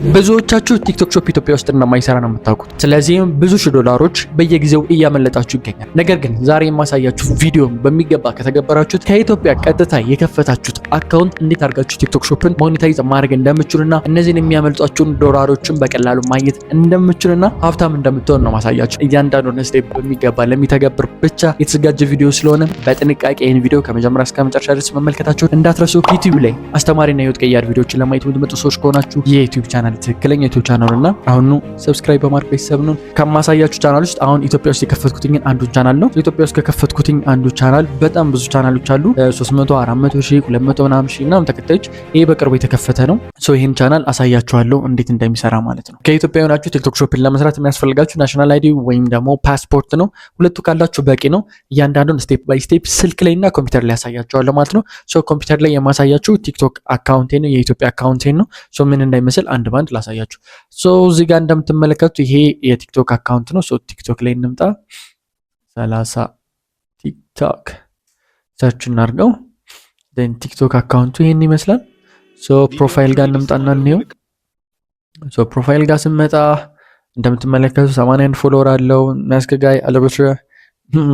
ብዙዎቻችሁ ቲክቶክ ሾፕ ኢትዮጵያ ውስጥ እንደማይሰራ ነው የምታውቁት። ስለዚህም ብዙ ሺህ ዶላሮች በየጊዜው እያመለጣችሁ ይገኛል። ነገር ግን ዛሬ የማሳያችሁ ቪዲዮ በሚገባ ከተገበራችሁት ከኢትዮጵያ ቀጥታ የከፈታችሁት አካውንት እንዴት አድርጋችሁ ቲክቶክ ሾፕን ሞኔታይዝ ማድረግ እንደምትችሉና እነዚህን የሚያመልጧችሁን ዶላሮችን በቀላሉ ማግኘት እንደምትችሉና ሀብታም እንደምትሆን ነው ማሳያችሁ። እያንዳንዱን ስቴፕ በሚገባ ለሚተገብር ብቻ የተዘጋጀ ቪዲዮ ስለሆነ በጥንቃቄ ይህን ቪዲዮ ከመጀመሪያ እስከ መጨረሻ ድረስ መመልከታችሁን እንዳትረሱ። ዩቲዩብ ላይ አስተማሪና ህይወት ቀያሪ ቪዲዮዎችን ለማየት የምትመጡ ሰዎች ከሆናችሁ የዩቲዩብ ቻናል ትክክለኛ ዩቲዩብ ቻናል እና አሁን ሰብስክራይብ በማድረግ ቤተሰብ ነው። ከማሳያችሁ ቻናል ውስጥ አሁን ኢትዮጵያ ውስጥ የከፈትኩትኝ አንዱ ቻናል ነው። ኢትዮጵያ ውስጥ ከከፈትኩትኝ አንዱ ቻናል በጣም ብዙ ቻናሎች አሉ። 300 400 ሺህ 200 ምናምን ሺህ ምናምን ተከታዮች። ይሄ በቅርቡ የተከፈተ ነው። ይህን ቻናል አሳያችኋለሁ እንዴት እንደሚሰራ ማለት ነው። ከኢትዮጵያ የሆናችሁ ቲክቶክ ሾፕን ለመስራት የሚያስፈልጋችሁ ናሽናል አይዲ ወይም ደግሞ ፓስፖርት ነው። ሁለቱ ካላችሁ በቂ ነው። እያንዳንዱን ስቴፕ ባይ ስቴፕ ስልክ ላይ እና ኮምፒውተር ላይ ያሳያችኋለሁ ማለት ነው። ኮምፒውተር ላይ የማሳያችሁ ቲክቶክ አካውንቴ ነው፣ የኢትዮጵያ አካውንቴ ነው። ምን እንዳይመስል አንድ ባንድ ላሳያችሁ። እዚህ ጋር እንደምትመለከቱት ይሄ የቲክቶክ አካውንት ነው። ቲክቶክ ላይ እንምጣ። 30 ቲክቶክ ሰርች እናድርገው። ቲክቶክ አካውንቱ ይሄን ይመስላል። ፕሮፋይል ጋር እንምጣና እንየው። ፕሮፋይል ጋር ስንመጣ እንደምትመለከቱት 81 ፎሎወር አለው። ናስከጋይ አለበሽ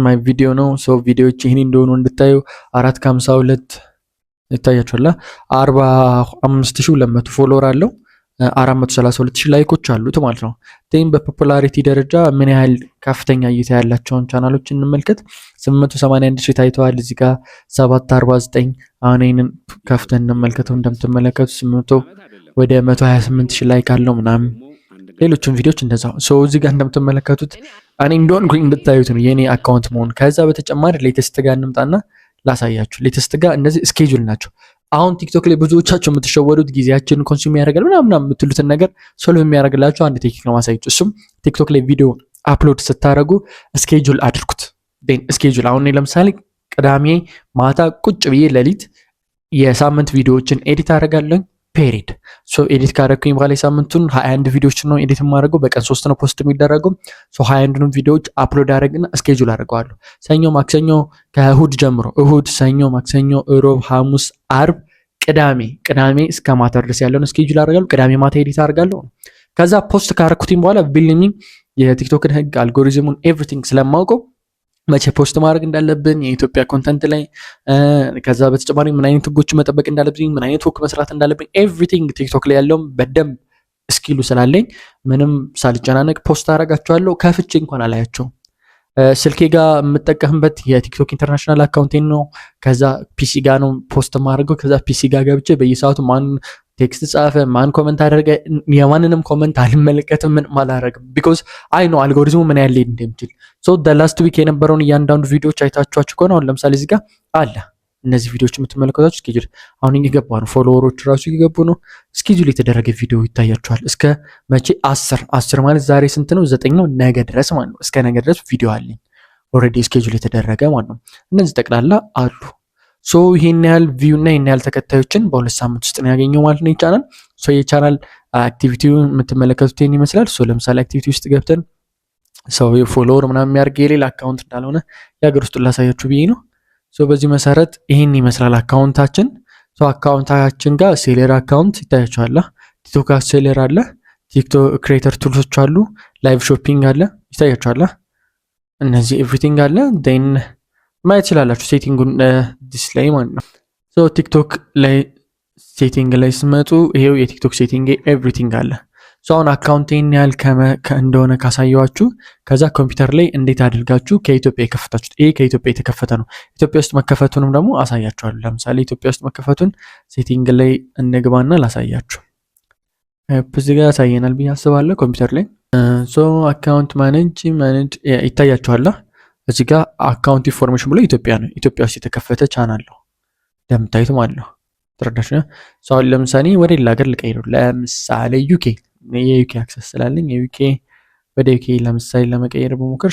ማይ ቪዲዮ ነው። ቪዲዮዎች ይሄን እንደሆኑ እንድታዩ 452 ይታያችኋል። 45200 ፎሎወር አለው። 432000 ላይኮች አሉት ማለት ነው። በፖፑላሪቲ ደረጃ ምን ያህል ከፍተኛ እይታ ያላቸውን ቻናሎች እንመልከት። 881000 ታይተዋል። እዚህ ጋር 749 አሁን ይሄንን ከፍተን እንመልከተው። እንደምትመለከቱት 800 ወደ 128000 ላይክ አለው ምናምን። ሌሎችም ቪዲዮዎች እንደዛው። እዚህ ጋር እንደምትመለከቱት እኔ እንደሆንኩኝ እንድታዩት ነው የኔ አካውንት መሆኑ። ከዛ በተጨማሪ ሌተስት ጋር እንምጣና ላሳያችሁ። ሌተስት ጋር እነዚህ ስኬጁል ናቸው። አሁን ቲክቶክ ላይ ብዙዎቻችሁ የምትሸወዱት ጊዜያችንን ኮንሱም ያደርጋል ምናምን የምትሉትን ነገር ሶልቭ የሚያደርግላችሁ አንድ ቴክኒክ ነው ማሳያችሁ። እሱም ቲክቶክ ላይ ቪዲዮ አፕሎድ ስታደርጉ ስኬጁል አድርጉት። ስኬጁል አሁን ለምሳሌ ቅዳሜ ማታ ቁጭ ብዬ ሌሊት የሳምንት ቪዲዮዎችን ኤዲት አደርጋለሁ። ፔሪድ ኤዲት ካደረግኩኝ በኋላ የሳምንቱን 21 ቪዲዮዎች ነው ኤዲት የማደርገው። በቀን 3 ነው ፖስት የሚደረገው። 21ንም ቪዲዮዎች አፕሎድ አደረግና ስኬጁል አደርገዋለሁ። ሰኞ ማክሰኞ፣ ከእሁድ ጀምሮ እሁድ፣ ሰኞ፣ ማክሰኞ፣ እሮብ፣ ሐሙስ፣ አርብ፣ ቅዳሜ እስከ ማታ ድረስ ያለውን ስኬጁል አደርጋለሁ። ቅዳሜ ማታ ኤዲት አደርጋለሁ። ከዛ ፖስት ካደረኩትኝ በኋላ ቢልሚ የቲክቶክን ህግ አልጎሪዝሙን ኤቭሪቲንግ ስለማውቀው መቼ ፖስት ማድረግ እንዳለብን የኢትዮጵያ ኮንተንት ላይ፣ ከዛ በተጨማሪ ምን አይነት ህጎች መጠበቅ እንዳለብኝ፣ ምን አይነት ወክ መስራት እንዳለብኝ ኤቭሪቲንግ ቲክቶክ ላይ ያለውም በደንብ ስኪሉ ስላለኝ ምንም ሳልጨናነቅ ፖስት አደርጋቸዋለሁ። ከፍቼ እንኳን አላያቸውም። ስልኬ ጋር የምጠቀምበት የቲክቶክ ኢንተርናሽናል አካውንቴን ነው። ከዛ ፒሲ ጋር ነው ፖስት ማድረገው። ከዛ ፒሲ ጋር ገብቼ በየሰዓቱ ማን ቴክስት ጻፈ፣ ማን ኮመንት አደረገ፣ የማንንም ኮመንት አልመለከትም፣ ምን አላደርግም። ቢኮዝ አይ ነው አልጎሪዝሙ ምን ያህል ሊሄድ እንደሚችል። ላስት ዊክ የነበረውን እያንዳንዱ ቪዲዮዎች አይታችኋቸው ከሆነ አሁን ለምሳሌ እዚህ ጋር አለ እነዚህ ቪዲዮዎች የምትመለከቷቸው ስኬጁል አሁን እየገባ ነው። ፎሎወሮች ራሱ እየገቡ ነው። ስኬጁል የተደረገ ቪዲዮ ይታያችኋል። እስከ መቼ 10 ማለት ዛሬ ስንት ነው? 9 ነው። ነገ ድረስ ማለት ነው። እስከ ነገ ድረስ ቪዲዮ አለኝ ኦልሬዲ ስኬጁል የተደረገ ማለት ነው። እነዚህ ጠቅላላ አሉ። ይሄን ያህል ቪው እና ይሄን ያህል ተከታዮችን በ2 ሳምንት ውስጥ ነው ያገኘው ማለት ነው ይቻላል። የቻናል አክቲቪቲውን የምትመለከቱት ይሄን ይመስላል። ለምሳሌ አክቲቪቲ ውስጥ ገብተን ፎሎወር ምናምን የሚያርግ የሌላ አካውንት እንዳልሆነ የሀገር ውስጥ ላሳያችሁ ብዬ ነው። በዚህ መሰረት ይሄን ይመስላል አካውንታችን። አካውንታችን ጋር ሴለር አካውንት ይታያችኋል። ቲክቶክ ሴለር አለ፣ ቲክቶክ ክሬተር ቱልሶች አሉ፣ ላይቭ ሾፒንግ አለ ይታያችኋል። እነዚህ ኤቭሪቲንግ አለ። ማየት ይችላላችሁ ሴቲንጉን ዲስፕሌይ ማለት ነው። ቲክቶክ ላይ ሴቲንግ ላይ ስመጡ ይሄው የቲክቶክ ሴቲንግ ኤቭሪቲንግ አለ። አሁን አካውንቴን ያህል እንደሆነ ካሳየዋችሁ ከዛ ኮምፒውተር ላይ እንዴት አድርጋችሁ ከኢትዮጵያ የከፈታችሁት፣ ይሄ ከኢትዮጵያ የተከፈተ ነው። ኢትዮጵያ ውስጥ መከፈቱንም ደግሞ አሳያችኋለሁ። ለምሳሌ ኢትዮጵያ ውስጥ መከፈቱን ሴቲንግ ላይ እንግባና ላሳያችሁ። እዚህ ጋር ያሳየናል ብዬ አስባለሁ ኮምፒውተር ላይ። አካውንት ማኔጅ ይታያችኋል። እዚህ ጋር አካውንት ኢንፎርሜሽን ብሎ ኢትዮጵያ ነው። ኢትዮጵያ ውስጥ የተከፈተ ቻናል ነው እንደምታዩት ማለት ነው። ተረዳሽ ነው። ለምሳሌ ወደ ሌላ ሀገር ልቀይረው። ለምሳሌ ዩኬ የዩኬ አክሰስ ስላለኝ የዩኬ ወደ ዩኬ ለምሳሌ ለመቀየር በሞከር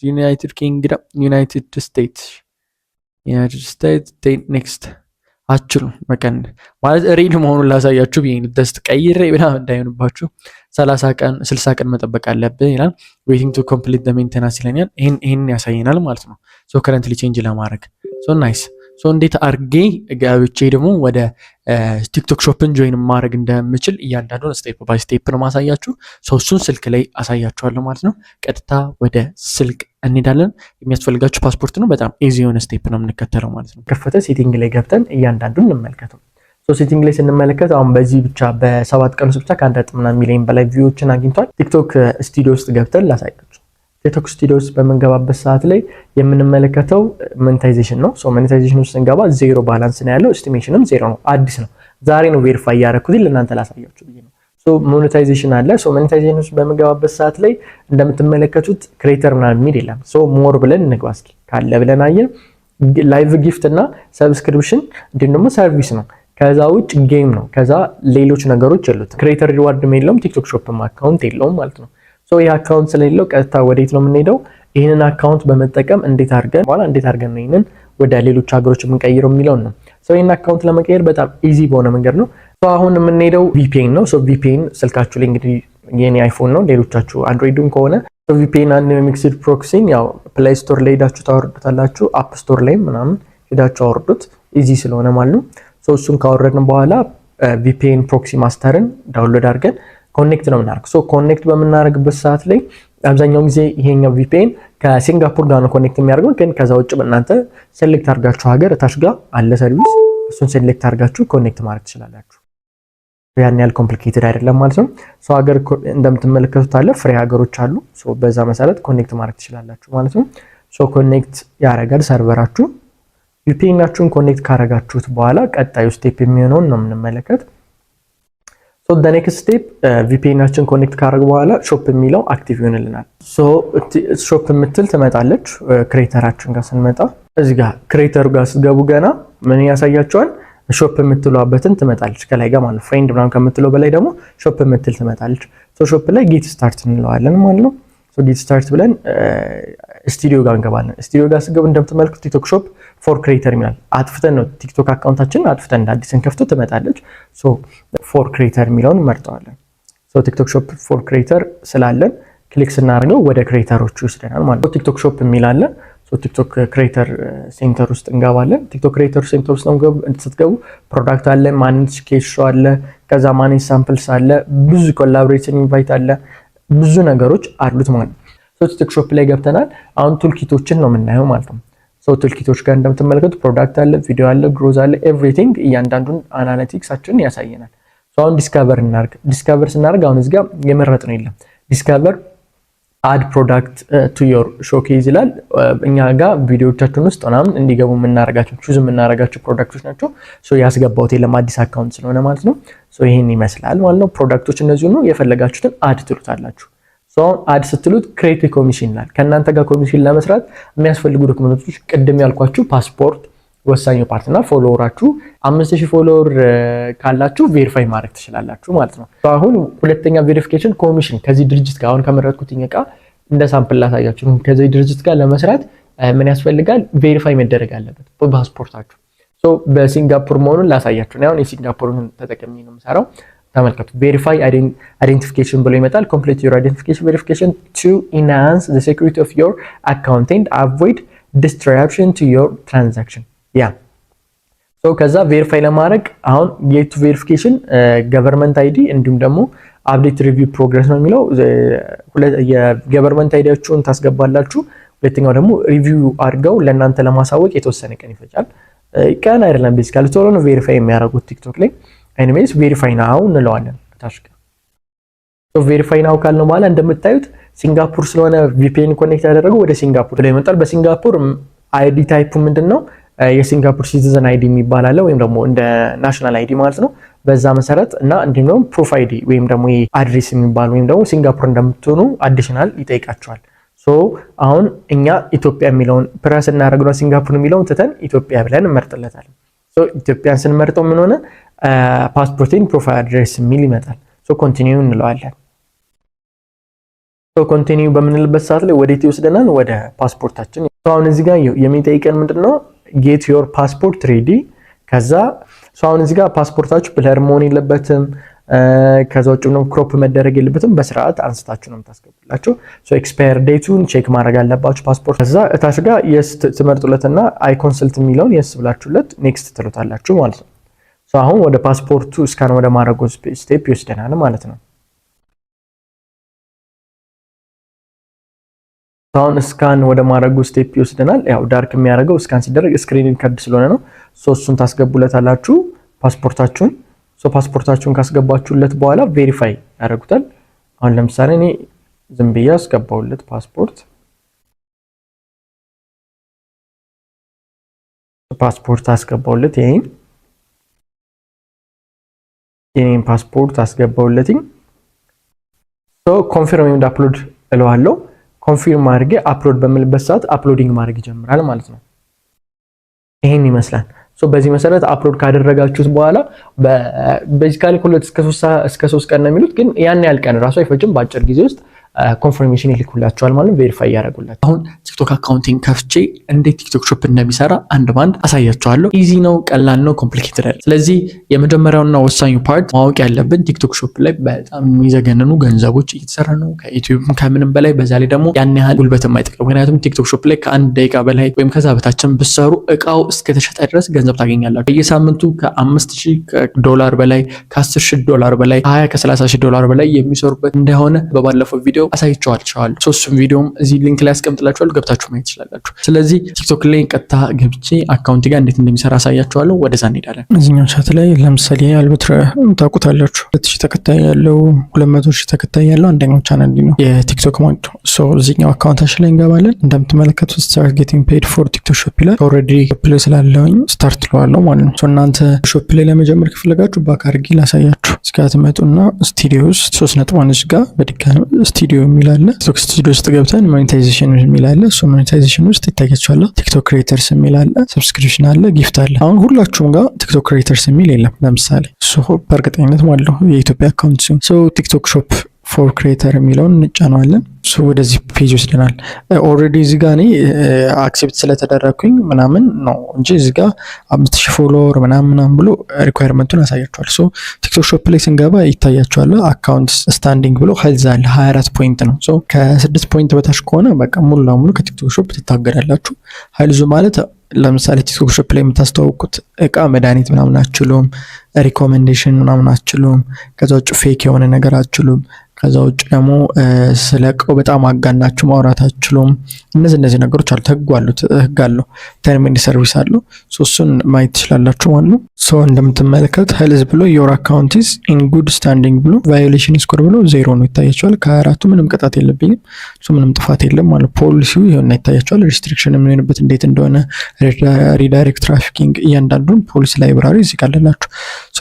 ዩናይትድ ኪንግደም፣ ዩናይትድ ስቴትስ ኔክስት አችሉ መቀን ማለት ሪል መሆኑን ላሳያችሁ ብዬ ደስት ቀይሬ ምናምን እንዳይሆንባችሁ 60 ቀን መጠበቅ አለብን ይላል። ዌቲንግ ቱ ኮምፕሊት ዘ ሜንቴናንስ ይለኛል። ይሄን ያሳየናል ማለት ነው። ከረንትሊ ቼንጅ ለማድረግ ናይስ። እንዴት አርጌ ገብቼ ደግሞ ወደ ቲክቶክ ሾፕን ጆይን ማድረግ እንደምችል እያንዳንዱን ስቴፕ ባይ ስቴፕ ነው ማሳያችሁ። እሱን ስልክ ላይ አሳያችኋለሁ ማለት ነው። ቀጥታ ወደ ስልክ እንሄዳለን። የሚያስፈልጋችሁ ፓስፖርት ነው። በጣም ኢዚ የሆነ ስቴፕ ነው የምንከተለው ማለት ነው። ከፈተ ሴቲንግ ላይ ገብተን እያንዳንዱን እንመልከተው። ሴቲንግ ላይ ስንመለከት አሁን በዚህ ብቻ በ7 ቀን ውስጥ ብቻ ከ1.9 ሚሊዮን በላይ ቪዎችን አግኝቷል። ቲክቶክ ስቱዲዮ ውስጥ ገብተን ላሳያችሁ። ቲክቶክ ስቱዲዮ ውስጥ በምንገባበት ሰዓት ላይ የምንመለከተው ሞኔታይዜሽን ነው። ሞኔታይዜሽን ውስጥ ስንገባ ዜሮ ባላንስ ነው ያለው። ኤስቲሜሽንም ዜሮ ነው። አዲስ ነው። ዛሬ ነው ቬሪፋይ ያደረኩት ለእናንተ ላሳያችሁ ብዬ ነው። ሞኔታይዜሽን አለ። ሞኔታይዜሽን ውስጥ በምንገባበት ሰዓት ላይ እንደምትመለከቱት ክሬተር ምናምን የሚል የለም። ሞር ብለን እንግባ እስኪ። ካለ ብለን አየን። ላይቭ ጊፍት እና ሰብስክሪፕሽን እንዲሁም ደግሞ ሰርቪስ ነው። ከዛ ውጭ ጌም ነው። ከዛ ሌሎች ነገሮች የሉትም። ክሬተር ሪዋርድም የለውም። ቲክቶክ ሾፕም አካውንት የለውም ማለት ነው። ይህ አካውንት ስለሌለው ቀጥታ ወዴት ነው የምንሄደው? ይህንን አካውንት በመጠቀም እንዴት አድርገን ነው ይህንን ወደ ሌሎች ሀገሮች የምንቀይረው የሚለውን ነው። ይህን አካውንት ለመቀየር በጣም ኢዚ በሆነ መንገድ ነው። አሁን የምንሄደው ቪፒኤን ነው። ቪፒኤን ስልካችሁ ላይ እንግዲህ የኔ አይፎን ነው፣ ሌሎቻችሁ አንድሮይድም ከሆነ ቪፒኤን አንድ ሚክስድ ፕሮክሲን ያው ፕሌይ ስቶር ላይ ሄዳችሁ ታወርዱታላችሁ። አፕ ስቶር ላይ ምናምን ሄዳችሁ አወርዱት፣ ኢዚ ስለሆነ ማለት ነው። እሱን ካወረድን በኋላ ቪፒኤን ፕሮክሲ ማስተርን ዳውንሎድ አድርገን ኮኔክት ነው የምናደርገው። ኮኔክት በምናደርግበት ሰዓት ላይ አብዛኛው ጊዜ ይሄኛው ቪፒኤን ከሲንጋፖር ጋር ነው ኮኔክት የሚያደርገው። ግን ከዛ ውጭ በእናንተ ሴሌክት አድርጋችሁ ሀገር እታች ጋር አለ ሰርቪስ፣ እሱን ሴሌክት አድርጋችሁ ኮኔክት ማድረግ ትችላላችሁ። ያን ያህል ኮምፕሊኬትድ አይደለም ማለት ነው። ሀገር እንደምትመለከቱት አለ፣ ፍሬ ሀገሮች አሉ። በዛ መሰረት ኮኔክት ማድረግ ትችላላችሁ ማለት ነው። ኮኔክት ያደርጋል ሰርቨራችሁ። ቪፒኤናችሁን ኮኔክት ካደረጋችሁት በኋላ ቀጣዩ ስቴፕ የሚሆነውን ነው የምንመለከት። the next step ቪፒኤናችን ኮኔክት ካደረግ በኋላ ሾፕ የሚለው አክቲቭ ይሆንልናል። ሾፕ የምትል ትመጣለች። ክሬተራችን ጋር ስንመጣ እዚህ ጋር ክሬተሩ ጋር ስትገቡ ገና ምን ያሳያቸዋል? ሾፕ የምትሏበትን ትመጣለች ከላይ ጋር ማለት ፍሬንድ ምናምን ከምትለው በላይ ደግሞ ሾፕ የምትል ትመጣለች። ሾፕ ላይ ጌት ስታርት እንለዋለን ማለት ነው። ጌት ስታርት ብለን ስቱዲዮ ጋር እንገባለን። ስቱዲዮ ጋር ስገቡ እንደምትመለከቱት ቲክቶክ ሾፕ ፎር ክሬተር ይላል። አጥፍተን ነው ቲክቶክ አካውንታችንን አጥፍተን እንደ አዲስ እንከፍቶ ትመጣለች። ፎር ክሬተር የሚለውን እንመርጠዋለን። ቲክቶክ ሾፕ ፎር ክሬተር ስላለን ክሊክ ስናደርገው ወደ ክሬተሮቹ ይወስደናል ማለት ነው። ቲክቶክ ሾፕ የሚላለን። ቲክቶክ ክሬተር ሴንተር ውስጥ እንገባለን። ቲክቶክ ክሬተር ሴንተር ውስጥ ስትገቡ ፕሮዳክት አለ፣ ማኔጅ ኬሽ አለ፣ ከዛ ማኔጅ ሳምፕልስ አለ፣ ብዙ ኮላቦሬሽን ኢንቫይት አለ፣ ብዙ ነገሮች አሉት ማለት ነው። ቲክቶክ ሾፕ ላይ ገብተናል። አሁን ቱልኪቶችን ነው የምናየው ማለት ነው። ቱልኪቶች ጋር እንደምትመለከቱ ፕሮዳክት አለ፣ ቪዲዮ አለ፣ ግሮዝ አለ፣ ኤቭሪቲንግ እያንዳንዱን አናሊቲክሳችንን ያሳየናል። አሁን ዲስከቨር እናርግ። ዲስከቨር ስናደርግ አሁን እዚህ ጋር የመረጥ ነው የለም። ዲስከቨር አድ ፕሮዳክት ቱ ዮር ሾኬዝ ይላል። እኛ ጋር ቪዲዮዎቻችን ውስጥ ምናምን እንዲገቡ የምናደርጋቸው ቹዝ የምናደርጋቸው ፕሮዳክቶች ናቸው። ያስገባሁት የለም አዲስ አካውንት ስለሆነ ማለት ነው። ይሄን ይመስላል ማለት ነው። ፕሮዳክቶች እነዚሁ ነው። የፈለጋችሁትን አድ ትሉታላችሁ። አድ ስትሉት ክሬት ኮሚሽን ይላል። ከእናንተ ጋር ኮሚሽን ለመስራት የሚያስፈልጉ ዶክመንቶች ቅድም ያልኳችሁ ፓስፖርት ወሳኙ ፓርት እና ፎሎወራችሁ 5000 ፎሎወር ካላችሁ ቬሪፋይ ማድረግ ትችላላችሁ ማለት ነው። አሁን ሁለተኛ ቬሪፊኬሽን ኮሚሽን ከዚህ ድርጅት ጋር አሁን ከመረጥኩት እቃ እንደ ሳምፕል ላሳያችሁ። ከዚህ ድርጅት ጋር ለመስራት ምን ያስፈልጋል? ቬሪፋይ መደረግ አለበት በፓስፖርታችሁ። በሲንጋፖር መሆኑን ላሳያችሁ ነው። አሁን የሲንጋፖርን ተጠቅሜ ነው የምሰራው። ተመልከቱ። ቬሪፋይ አይደንቲፊኬሽን ብሎ ይመጣል። ኮምፕሊት ዩር አይደንቲፊኬሽን ቬሪፊኬሽን ቱ ኢንሃንስ ዘ ሴኩሪቲ ኦፍ ዮር አካውንት ኤንድ አቮይድ ዲስትራፕሽን ቱ ዮር ትራንዛክሽን። ከዛ ቬሪፋይ ለማድረግ አሁን ጌት ቱ ቬሪፊኬሽን ገቨርንመንት አይዲ እንዲሁም ደግሞ አፕዴት ሪቪው ፕሮግረስ ነው የሚለው። የገቨርንመንት አይዲያችሁን ታስገባላችሁ። ሁለተኛው ደግሞ ሪቪው አድርገው ለእናንተ ለማሳወቅ የተወሰነ ቀን ይፈጃል። ቀን አይደለም ቤዚካሊ ቶሎ ነው ቬሪፋይ የሚያደርጉት ቲክቶክ ላይ። ኤኒዌይስ ቬሪፋይ ናው እንለዋለን። ቬሪፋይ ናው ካልነው በኋላ እንደምታዩት ሲንጋፖር ስለሆነ ቪፒኤን ኮኔክት ያደረገው ወደ ሲንጋፖር ላይ ይመጣል። በሲንጋፖር አይዲ ታይፑ ምንድነው? የሲንጋፖር ሲቲዘን አይዲ የሚባል አለ፣ ወይም ደግሞ እንደ ናሽናል አይዲ ማለት ነው። በዛ መሰረት እና እንዲሁም ደግሞ ፕሩፍ አይዲ ወይም ደግሞ አድሬስ የሚባል ወይም ደግሞ ሲንጋፖር እንደምትሆኑ አዲሽናል ይጠይቃቸዋል። አሁን እኛ ኢትዮጵያ የሚለውን ፕረስ እናደርግና ሲንጋፖር የሚለውን ትተን ኢትዮጵያ ብለን እንመርጥለታለን። ኢትዮጵያን ስንመርጠው ምን ሆነ? ፓስፖርቴን ፕሮፋይል አድሬስ የሚል ይመጣል። ኮንቲኒው እንለዋለን። ኮንቲኒው በምንልበት ሰዓት ላይ ወዴት ይወስደናል? ወደ ፓስፖርታችን። አሁን እዚህ ጋር የሚጠይቀን ምንድነው? ጌት ዮር ፓስፖርት ሬዲ። ከዛ አሁን እዚህ ጋር ፓስፖርታችሁ ብለር መሆን የለበትም፣ ከዛ ውጭ ነው ክሮፕ መደረግ የለበትም። በስርዓት አንስታችሁ ነው የምታስገቡላቸው። ሶ ኤክስፓየር ዴቱን ቼክ ማድረግ አለባችሁ ፓስፖርት። ከዛ እታች ጋር የስ ትመርጡለትና አይ ኮንሰልት የሚለውን የስ ብላችሁለት ኔክስት ትሉታላችሁ ማለት ነው። ሶ አሁን ወደ ፓስፖርቱ ስካን ወደ ማድረጉ ስቴፕ ይወስደናል ማለት ነው። አሁን ስካን ወደ ማድረጉ ስቴፕ ይወስደናል። ያው ዳርክ የሚያደርገው ስካን ሲደረግ ስክሪን ሪከርድ ስለሆነ ነው። ሶ እሱን ታስገቡለታላችሁ ፓስፖርታችሁን። ሶ ፓስፖርታችሁን ካስገባችሁለት በኋላ ቬሪፋይ ያደርጉታል። አሁን ለምሳሌ እኔ ዝም ብዬ አስገባሁለት ፓስፖርት አስገባሁለት። የኔን ፓስፖርት አስገባሁለትኝ። ሶ ኮንፊርም ወይም አፕሎድ እለዋለሁ። ኮንፊርም አድርጌ አፕሎድ በምልበት ሰዓት አፕሎዲንግ ማድረግ ይጀምራል ማለት ነው። ይሄን ይመስላል። ሶ በዚህ መሰረት አፕሎድ ካደረጋችሁት በኋላ በቤዚካሊ ከሁለት እስከ 3 ቀን ነው የሚሉት፣ ግን ያን ያህል ቀን ራሱ አይፈጅም። በአጭር ጊዜ ውስጥ ኮንፈርሜሽን ይልኩላችኋል ማለት ቬሪፋይ ያደርጉላችሁ። አሁን ቲክቶክ አካውንቲንግ ከፍቼ እንዴት ቲክቶክ ሾፕ እንደሚሰራ አንድ ባንድ አሳያችኋለሁ። ኢዚ ነው፣ ቀላል ነው፣ ኮምፕሊኬትድ አይደለም። ስለዚህ የመጀመሪያውና ወሳኙ ፓርት ማወቅ ያለብን ቲክቶክ ሾፕ ላይ በጣም የሚዘገንኑ ገንዘቦች እየተሰራ ነው፣ ከዩቲዩብ ከምንም በላይ። በዛ ላይ ደግሞ ያን ያህል ጉልበት የማይጠቅም። ምክንያቱም ቲክቶክ ሾፕ ላይ ከ1 ደቂቃ በላይ ወይም ከዛ በታችም ብትሰሩ እቃው እስከተሸጠ ድረስ ገንዘብ ታገኛላችሁ። በየሳምንቱ $5,000 በላይ $10,000 በላይ $20,000-$30,000 በላይ የሚሰሩበት እንደሆነ በባለፈው ቪዲዮ አሳይቻችኋለሁ። ሶስቱም ቪዲዮም እዚህ ሊንክ ላይ አስቀምጥላችኋለሁ፣ ገብታችሁ ማየት ትችላላችሁ። ስለዚህ ቲክቶክ ላይ ቀጥታ ገብቼ አካውንት ጋር እንዴት እንደሚሰራ አሳያችኋለሁ። ወደዛ እንሄዳለን። እዚህኛው ቻት ላይ ለምሳሌ አልበትራ ታውቁታላችሁ። 2000 ተከታይ ያለው 200,000 ተከታይ ያለው አንደኛው ቻናል ነው የቲክቶክ ማለት ነው። ሶ እዚህኛው አካውንታችን ላይ እንገባለን። እንደምትመለከቱት ስታርት ጌቲንግ ፔድ ፎር ቲክቶክ ሾፕ ይላል። ኦልሬዲ ሾፕ ላይ ስላለውኝ ስታርት ለዋለሁ ማለት ነው። ሶ እናንተ ሾፕ ላይ ለመጀመር ከፈለጋችሁ ባክ አድርጌ ላሳያችሁ። እስከ ትመጡና ስቱዲዮ ውስጥ 3.1 ጋር በድጋሚ ስቱዲዮ የሚል አለ። ቲክቶክ ስቱዲዮ ውስጥ ገብተን ሞኔታይዜሽን የሚል አለ። እሱ ሞኔታይዜሽን ውስጥ ይታያችኋል። ቲክቶክ ክሬተርስ የሚል አለ፣ ሰብስክሪፕሽን አለ፣ ጊፍት አለ። አሁን ሁላችሁም ጋር ቲክቶክ ክሬተርስ የሚል የለም። ለምሳሌ በእርግጠኝነት ማለት ነው የኢትዮጵያ አካውንት ሲሆን ቲክቶክ ሾፕ ፎር ክሬተር የሚለውን እንጫነዋለን። ወደዚህ ፔጅ ወስደናል። ኦልሬዲ እዚህ ጋር እኔ አክሴፕት ስለተደረግኩኝ ምናምን ነው እንጂ እዚህ ጋር 5000 ፎሎወር ምናምን ብሎ ሪኳየርመንቱን ያሳያችኋል። ቲክቶክ ሾፕ ላይ ስንገባ ይታያችኋል። አካውንት ስታንዲንግ ብሎ ሄልዝ አለ 24 ፖይንት ነው። ከ6 ፖይንት በታች ከሆነ በቃ ሙሉ ለሙሉ ከቲክቶክ ሾፕ ትታገዳላችሁ። ሄልዙ ማለት ለምሳሌ ቲክቶክ ሾፕ ላይ የምታስተዋውቁት እቃ መድኃኒት ምናምን አችሉም፣ ሪኮሜንዴሽን ምናምን አችሉም፣ ከዛ ውጭ ፌክ የሆነ ነገር አችሉም፣ ከዛ ውጭ ደግሞ ስለቀው በጣም አጋናችሁ ማውራት አችሉም። እነዚህ ነገሮች አሉ። ህግ አለው፣ ተርም ኤንድ ሰርቪስ አለው። እሱን ማየት ትችላላችሁ ማለት ነው። እንደምትመለከቱት ሄልዝ ብሎ ዮር አካውንት ኢዝ ኢን ጉድ ስታንዲንግ ብሎ ቫዮሌሽን ስኮር ብሎ 0 ነው ይታያችኋል። ከ24ቱ ምንም ቅጣት የለብኝም፣ ምንም ጥፋት የለም ማለት ፖሊሲው ይሄን ይታያችኋል። ሪስትሪክሽን የምንሆንበት እንዴት እንደሆነ ሪዳይሬክት ትራፊኪንግ እያንዳንዱን ፖሊሲ ላይብራሪ እዚህ ጋር አለላችሁ።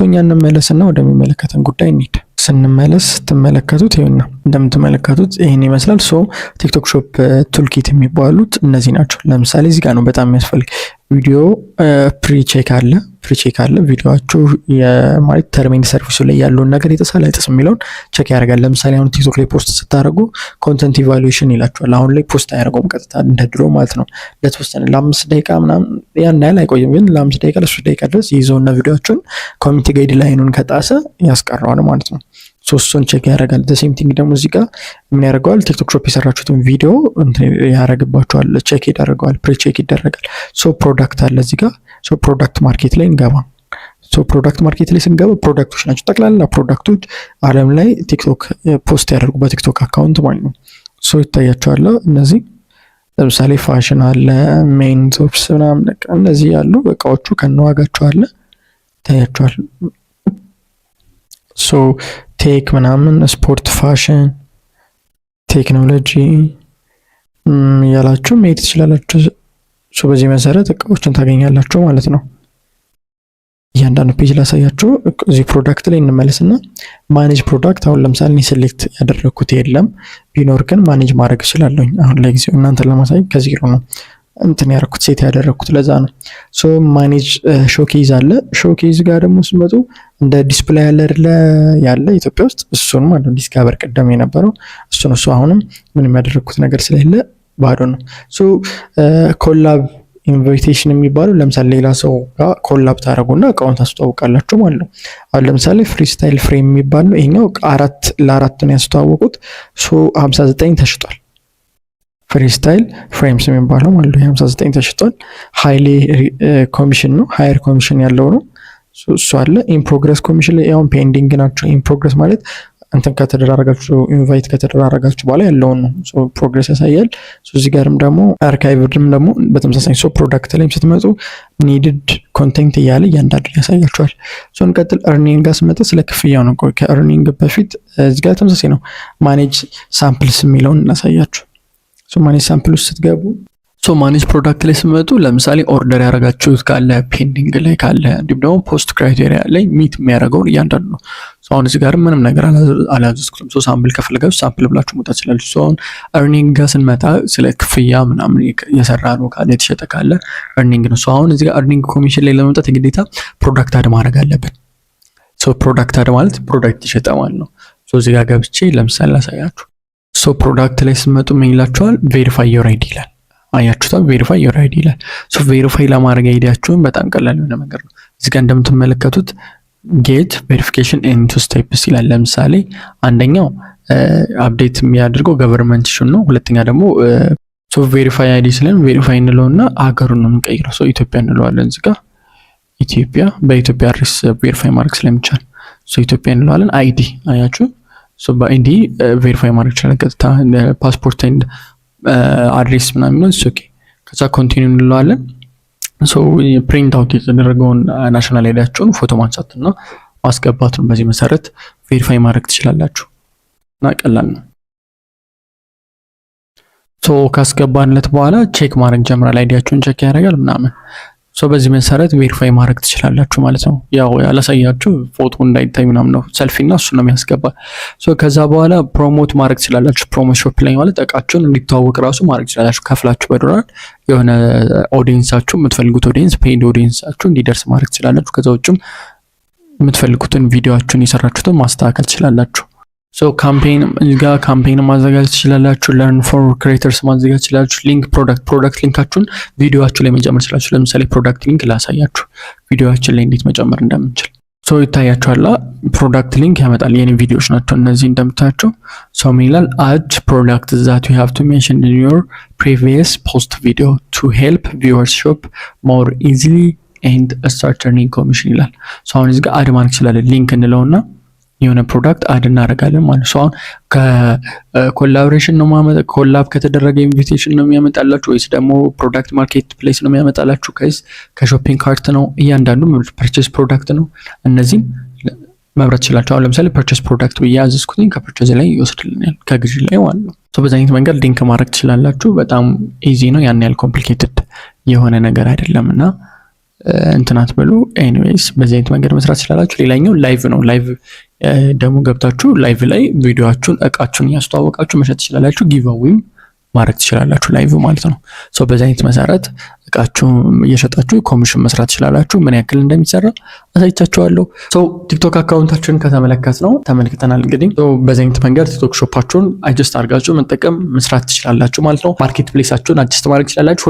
እኛ እንመለስና ወደሚመለከተን ጉዳይ እንሂድ። ስንመለስ ስትመለከቱት ይሄን ነው እንደምትመለከቱት ይሄን ይመስላል። ቲክቶክ ሾፕ ቱልኪት የሚባሉት እነዚህ ናቸው። ለምሳሌ እዚህ ጋር ነው በጣም የሚያስፈልግ ቪዲዮ ፕሪቼክ አለ። ቪዲዮአችሁ የማለት ተርም ኤንድ ሰርቪሱ ላይ ያለውን ነገር ይጥሳል አይጥስ የሚለውን ቼክ ያደርጋል። ለምሳሌ አሁን ቲክቶክ ላይ ፖስት ስታደርጉ ኮንተንት ኢቫሉዌሽን ይላችኋል። አሁን ላይ ፖስት አያደርገውም ቀጥታ እንደ ድሮ ማለት ነው። ለተወሰነ ለ5 ደቂቃ ምናምን ያን ያህል አይቆይም፣ ግን ለ5 ደቂቃ ለ3 ደቂቃ ድረስ ይዘውና ቪዲዮአችሁን ኮሚኒቲ ጋይድ ላይኑን ከጣሰ ያስቀረዋል ማለት ነው። እሱን ቼክ ያደርጋል። ሴም ቲንግ ደግሞ እዚህ ጋር ምን ያደርገዋል? ቲክቶክ ሾፕ የሰራችሁትን ቪዲዮ ያደርግባችኋል፣ ቼክ ይደረጋል፣ ፕሪ ቼክ ይደረጋል። ፕሮዳክት አለ እዚህ ጋር። ፕሮዳክት ማርኬት ላይ እንገባ። ፕሮዳክት ማርኬት ላይ ስንገባ ፕሮዳክቶች ናቸው ጠቅላላ ፕሮዳክቶች ዓለም ላይ ቲክቶክ ፖስት ያደርጉ በቲክቶክ አካውንት ማለት ነው። ይታያቸዋል። እነዚህ ለምሳሌ ፋሽን አለ፣ ሜን ቶፕስ ምናምን እነዚህ ያሉ እቃዎቹ ከነዋጋቸው አለ ይታያቸዋል። ቴክ ምናምን፣ ስፖርት፣ ፋሽን፣ ቴክኖሎጂ ያላችሁ መሄድ ትችላላችሁ። በዚህ መሰረት እቃዎችን ታገኛላችሁ ማለት ነው። እያንዳንዱ ፔጅ ላሳያችሁ። እዚህ ፕሮዳክት ላይ እንመለስና ማኔጅ ፕሮዳክት። አሁን ለምሳሌ እኔ ሴሌክት ያደረኩት የለም፣ ቢኖር ግን ማኔጅ ማድረግ እችላለሁ። አሁን ለጊዜው እናንተን ለማሳየት ከዜሮ ነው እንትን ያደረኩት ሴት ያደረኩት ለዛ ነው። ማኔጅ ሾኬዝ አለ። ሾኬዝ ጋር ደግሞ ስመጡ እንደ ዲስፕሌይ ያለ ኢትዮጵያ ውስጥ እሱን ማለት ነው። ዲስካቨር ቀደም የነበረው እሱ አሁንም ምንም ያደረኩት ነገር ስለሌለ ባዶ ነው። ኮላብ ኢንቪቴሽን የሚባለው ለምሳሌ ሌላ ሰው ጋር ኮላብ ታደርጉና እቃውን ታስተዋውቃላችሁ ማለት ነው። አሁን ለምሳሌ ፍሪስታይል ፍሬም የሚባለው ይሄኛው 4 ነው ያስተዋወቁት። 59 ተሽጧል። ፍሪስታይል ፍሬምስ የሚባለው ማለት ነው 59 ተሽጧል። ሃይሊ ኮሚሽን ነው፣ ሃየር ኮሚሽን ያለው ነው እሱ አለ። ኢን ፕሮግረስ ኮሚሽን ላይ አሁን ፔንዲንግ ናቸው። ኢን ፕሮግረስ ማለት እንትን ከተደራረጋችሁ ኢንቫይት ከተደራረጋችሁ በኋላ ያለውን ነው። ሶ ፕሮግረስ ያሳያል። ሶ እዚህ ጋርም ደግሞ አርካይቭድም ደግሞ በተመሳሳይ ሶ ፕሮዳክት ላይም ስትመጡ ኒድድ ኮንቴንት እያለ እያንዳንዱ ያሳያችኋል። ሶ እንቀጥል። እርኒንግ ጋር ስመጣ ስለ ክፍያው ነው። ከእርኒንግ በፊት እዚህ ጋር ተመሳሳይ ነው። ማኔጅ ሳምፕልስ የሚለውን እናሳያችሁ። ሶ ማኔጅ ሳምፕል ውስጥ ስትገቡ ማኔጅ ፕሮዳክት ላይ ስመጡ ለምሳሌ ኦርደር ያደረጋችሁት ካለ ፔንዲንግ ላይ ካለ እንዲሁም ደግሞ ፖስት ክራይቴሪያ ላይ ሚት የሚያደርገውን እያንዳንዱ ነው። አሁን እዚህ ጋር ምንም ነገር አላዘዝኩትም። ሳምፕል ከፈለጋችሁ ሳምፕል ብላችሁ መውጣት ትችላላችሁ። አሁን እርኒንግ ጋር ስንመጣ ስለ ክፍያ ምናምን የሰራ ነው ካለ የተሸጠ ካለ እርኒንግ ነው። አሁን እዚህ ጋር እርኒንግ ኮሚሽን ላይ ለመምጣት የግዴታ ፕሮዳክት አድ ማድረግ አለብን። ፕሮዳክት አድ ማለት ፕሮዳክት የሸጠ ማለት ነው። እዚህ ጋር ገብቼ ለምሳሌ ላሳያችሁ። ፕሮዳክት ላይ ስመጡ ምን ይላችኋል? ቬሪፋይ ዮር አይዲ ይላል። አያችሁታል? ቬሪፋይ ዮር አይዲ ይላል። ቬሪፋይ ለማድረግ አይዲያችሁን በጣም ቀላል የሆነ ነገር ነው። እዚህ ጋር እንደምትመለከቱት ጌት ቬሪፊኬሽን ኢን 2 ስቴፕስ ይላል። ለምሳሌ አንደኛው አፕዴት የሚያደርገው ገቨርንመንት ኢሹ ነው። ሁለተኛ ደግሞ ቬሪፋይ አይዲ ስለን ቬሪፋይ እንለውና አገሩን ነው የምንቀይረው። ኢትዮጵያ እንለዋለን። እዚህ ጋር ኢትዮጵያ በኢትዮጵያ አድሬስ ቬሪፋይ ማድረግ ስለሚቻል ኢትዮጵያ እንለዋለን። አይዲ አያችሁ፣ በአይዲ ቬሪፋይ ማድረግ ይችላል። ቀጥታ ፓስፖርት ኤንድ አድሬስ ምናምን ነው። ኦኬ ከዛ ኮንቲኒው እንለዋለን። ፕሪንት አውት የተደረገውን ናሽናል አይዲያችሁን ፎቶ ማንሳትና ማስገባት ነው። በዚህ መሰረት ቬሪፋይ ማድረግ ትችላላችሁ እና ቀላል ነው። ካስገባንለት በኋላ ቼክ ማድረግ ጀምራል። አይዲያችሁን ቼክ ያደርጋል ምናምን። በዚህ መሰረት ቬሪፋይ ማድረግ ትችላላችሁ ማለት ነው። ያው ያላሳያችሁ ፎቶ እንዳይታይ ምናምን ነው። ሰልፊና እሱ ነው የሚያስገባ። ከዛ በኋላ ፕሮሞት ማድረግ ትችላላችሁ። ፕሮሞ ሾፕ ላይ ማለት እቃችሁን እንዲተዋወቅ ራሱ ማድረግ ትችላላችሁ። ከፍላችሁ በዶላር የሆነ ኦዲየንሳችሁ የምትፈልጉት ኦዲየንስ ፔይድ ኦዲየንሳችሁ እንዲደርስ ማድረግ ትችላላችሁ። ከዛ ውጭም የምትፈልጉትን ቪዲዮአችሁን የሰራችሁትን ማስተካከል ትችላላችሁ። ካምፔን ጋር ካምፔን ማዘጋጀት ትችላላችሁ። ለርን ፎር ክሬተርስ ማዘጋጀት ትችላላችሁ። ሊንክ ፕሮዳክት ሊንካችሁን ቪዲዮአችሁ ላይ መጨመር ትችላላችሁ። ለምሳሌ ፕሮዳክት ሊንክ ላሳያችሁ ቪዲዮአችን ላይ እንዴት መጨመር እንደምንችል። ይታያችኋል። ፕሮዳክት ሊንክ ያመጣል። የኔ ቪዲዮዎች ናቸው እነዚህ እንደምታያቸው። ምን ይላል? አድ ፕሮዳክት ዛት ዩ ሃቭ ቱ ሜንሽን ኢን ዮር ፕሪቪየስ ፖስት ቪዲዮ ቱ ሄልፕ ቪወርስ ሾፕ ሞር ኢዚሊ ኤንድ ስታርት እርኒንግ ኮሚሽን ይላል። አሁን እዚህ ጋር አድ ማድረግ ትችላለን። ሊንክ እንለውና የሆነ ፕሮዳክት አድ እናደርጋለን ማለት ነው። አሁን ከኮላቦሬሽን ነው ኮላብ ከተደረገ ኢንቪቴሽን ነው የሚያመጣላችሁ ወይስ ደግሞ ፕሮዳክት ማርኬት ፕሌስ ነው የሚያመጣላችሁ? ከሾፒንግ ካርት ነው? እያንዳንዱ ፐርቼስ ፕሮዳክት ነው። እነዚህም መብራት ትችላችሁ። አሁን ለምሳሌ ፐርቼስ ፕሮዳክት ብዬ ያዘዝኩትኝ ከፐርቼስ ላይ ይወስድልኛል፣ ከግዢ ላይ ማለት ነው። በዚህ አይነት መንገድ ሊንክ ማድረግ ትችላላችሁ። በጣም ኢዚ ነው። ያን ያህል ኮምፕሊኬትድ የሆነ ነገር አይደለም እና እንትናት በሉ። ኤኒዌይስ በዚህ አይነት መንገድ መስራት ትችላላችሁ። ሌላኛው ላይቭ ነው። ላይቭ ደግሞ ገብታችሁ ላይቭ ላይ ቪዲዮአችሁን እቃችሁን እያስተዋወቃችሁ መሸጥ ትችላላችሁ። ጊቭአዌይም ማድረግ ትችላላችሁ ላይቭ ማለት ነው። በዚህ አይነት መሰረት እቃችሁን እየሸጣችሁ ኮሚሽን መስራት ትችላላችሁ። ምን ያክል እንደሚሰራ አሳይቻችኋለሁ። ቲክቶክ አካውንታችንን ተመልክተናል። እንግዲህ በዚህ አይነት መንገድ ቲክቶክ ሾፓችሁን አጀስት አድርጋችሁ መጠቀም መስራት ትችላላችሁ ማለት ነው። ማርኬት ፕሌሳችሁን አጀስት ማድረግ ትችላላችሁ።